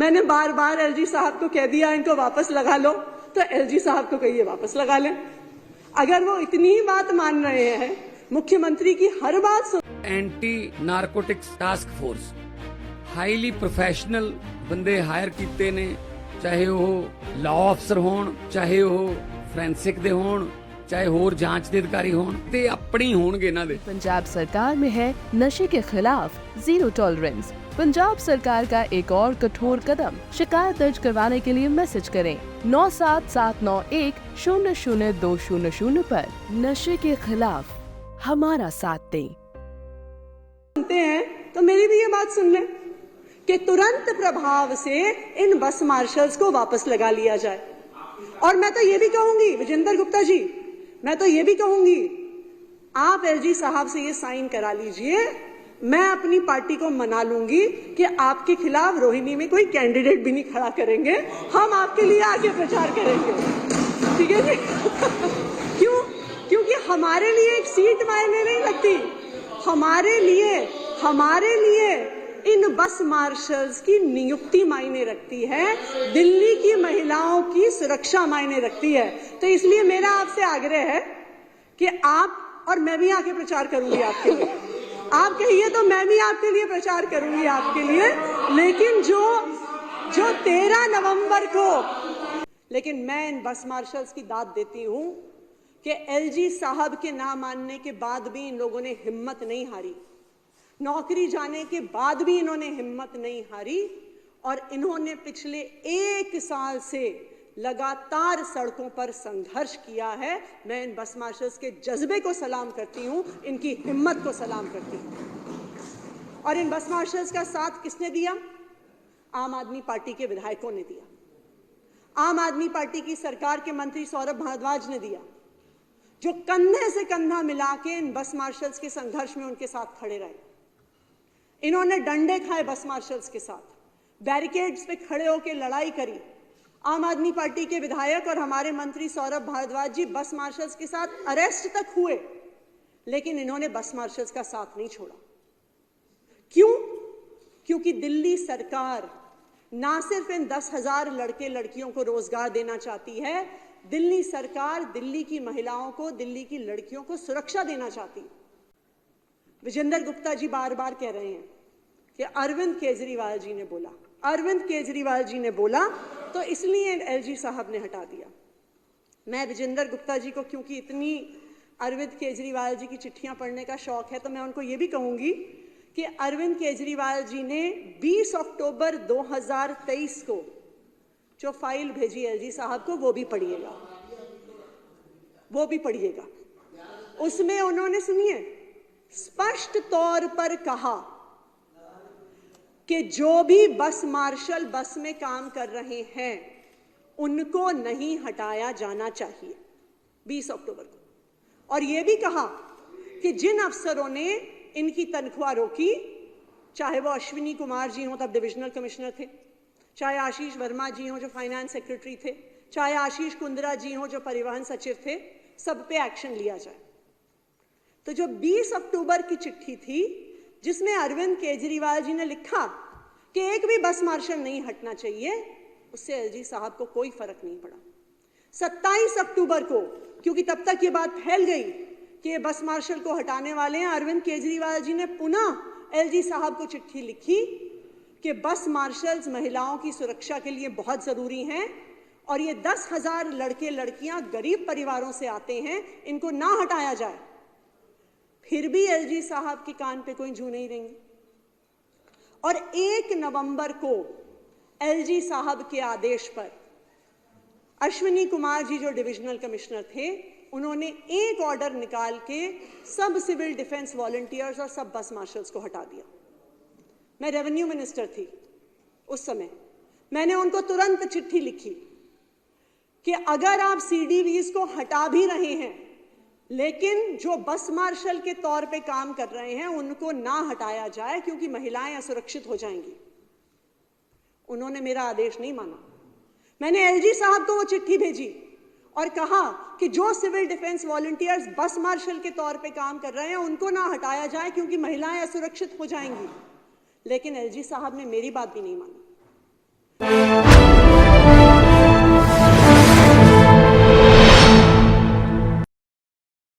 मैंने बार बार एलजी साहब को कह दिया इनको वापस लगा लो, तो एलजी साहब को कहिए वापस लगा लें। अगर वो इतनी ही बात मान रहे हैं, मुख्यमंत्री की हर बात सुन। Anti narcotics task force highly professional बंदे हायर कीते ने, चाहे वो लॉ अफसर होण, चाहे वो फोरेंसिक दे होण, चाहे होर जांच दे अधिकारी होण, ते अपनी होणगे इन्हां दे। पंजाब सरकार में है नशे के खिलाफ जीरो टॉलरेंस। पंजाब सरकार का एक और कठोर कदम। शिकायत दर्ज करवाने के लिए मैसेज करें 9779100200 पर। नशे के खिलाफ हमारा साथ दें। सुनते हैं तो मेरी भी ये बात सुन लें कि तुरंत प्रभाव से इन बस मार्शल्स को वापस लगा लिया जाए। और मैं तो ये भी कहूंगी विजेंद्र गुप्ता जी, मैं तो ये भी कहूंगी आप एलजी साहब से ये साइन करा लीजिए, मैं अपनी पार्टी को मना लूंगी कि आपके खिलाफ रोहिणी में कोई कैंडिडेट भी नहीं खड़ा करेंगे, हम आपके लिए आगे प्रचार करेंगे, ठीक है जी। क्यों? क्योंकि हमारे लिए एक सीट मायने नहीं लगती, हमारे लिए इन बस मार्शल्स की नियुक्ति मायने रखती है, दिल्ली की महिलाओं की सुरक्षा मायने रखती है। तो इसलिए मेरा आपसे आग्रह है कि आप और मैं भी आके प्रचार करूंगी आपके लिए, आप कहिए तो मैं भी आपके लिए प्रचार करूंगी आपके लिए, लेकिन जो 13 नवंबर को, लेकिन मैं इन बस मार्शल्स की दाद देती हूं कि एलजी साहब के ना मानने के बाद भी इन लोगों ने हिम्मत नहीं हारी, नौकरी जाने के बाद भी इन्होंने हिम्मत नहीं हारी, और इन्होंने पिछले 1 साल से लगातार सड़कों पर संघर्ष किया है। मैं इन बस मार्शल्स के जज्बे को सलाम करती हूं, इनकी हिम्मत को सलाम करती हूं। और इन बस मार्शल्स का साथ किसने दिया? आम आदमी पार्टी के विधायकों ने दिया, आम आदमी पार्टी की सरकार के मंत्री सौरभ भारद्वाज ने दिया, जो कंधे से कंधा मिला के इन बस मार्शल्स के संघर्ष में उनके साथ खड़े रहे। इन्होंने डंडे खाए बस मार्शल्स के साथ, बैरिकेड्स पे खड़े होकर लड़ाई करी। आम आदमी पार्टी के विधायक और हमारे मंत्री सौरभ भारद्वाज जी बस मार्शल्स के साथ अरेस्ट तक हुए, लेकिन इन्होंने बस मार्शल्स का साथ नहीं छोड़ा। क्यों? क्योंकि दिल्ली सरकार ना सिर्फ इन 10,000 लड़के लड़कियों को रोजगार देना चाहती है, दिल्ली सरकार दिल्ली की महिलाओं को, दिल्ली की लड़कियों को सुरक्षा देना चाहती है। विजेंद्र गुप्ता जी बार बार कह रहे हैं कि अरविंद केजरीवाल जी ने बोला, अरविंद केजरीवाल जी ने बोला, तो इसलिए एलजी साहब ने हटा दिया। मैं विजेंद्र गुप्ता जी को, क्योंकि इतनी अरविंद केजरीवाल जी की चिट्ठियां पढ़ने का शौक है, तो मैं उनको ये भी कहूंगी कि अरविंद केजरीवाल जी ने 20 अक्टूबर 2023 को जो फाइल भेजी एलजी साहब को, वो भी पढ़िएगा। उसमें उन्होंने, सुनिए, स्पष्ट तौर पर कहा कि जो भी बस मार्शल बस में काम कर रहे हैं उनको नहीं हटाया जाना चाहिए 20 अक्टूबर को। और यह भी कहा कि जिन अफसरों ने इनकी तनख्वाह रोकी, चाहे वो अश्विनी कुमार जी हों, तब डिविजनल कमिश्नर थे, चाहे आशीष वर्मा जी हों जो फाइनेंस सेक्रेटरी थे, चाहे आशीष कुंद्रा जी हों जो परिवहन सचिव थे, सब पे एक्शन लिया जाए। तो जो 20 अक्टूबर की चिट्ठी थी जिसमें अरविंद केजरीवाल जी ने लिखा कि एक भी बस मार्शल नहीं हटना चाहिए, उससे एलजी साहब को कोई फर्क नहीं पड़ा। 27 अक्टूबर को, क्योंकि तब तक ये बात फैल गई कि ये बस मार्शल को हटाने वाले हैं, अरविंद केजरीवाल जी ने पुनः एलजी साहब को चिट्ठी लिखी कि बस मार्शल्स महिलाओं की सुरक्षा के लिए बहुत जरूरी हैं और ये 10,000 लड़के लड़कियां गरीब परिवारों से आते हैं, इनको ना हटाया जाए। फिर भी एलजी साहब के कान पे कोई जू नहीं रहेंगी। और 1 नवंबर को एलजी साहब के आदेश पर अश्विनी कुमार जी जो डिविजनल कमिश्नर थे, उन्होंने एक ऑर्डर निकाल के सब सिविल डिफेंस वॉलंटियर्स और सब बस मार्शल्स को हटा दिया। मैं रेवेन्यू मिनिस्टर थी उस समय, मैंने उनको तुरंत चिट्ठी लिखी कि अगर आप सीडीवीज को हटा भी रहे हैं, लेकिन जो बस मार्शल के तौर पे काम कर रहे हैं उनको ना हटाया जाए, क्योंकि महिलाएं असुरक्षित हो जाएंगी। उन्होंने मेरा आदेश नहीं माना। मैंने एलजी साहब को वो चिट्ठी भेजी और कहा कि जो सिविल डिफेंस वॉलंटियर्स बस मार्शल के तौर पे काम कर रहे हैं उनको ना हटाया जाए, क्योंकि महिलाएं असुरक्षित हो जाएंगी। लेकिन एलजी साहब ने मेरी बात भी नहीं मानी।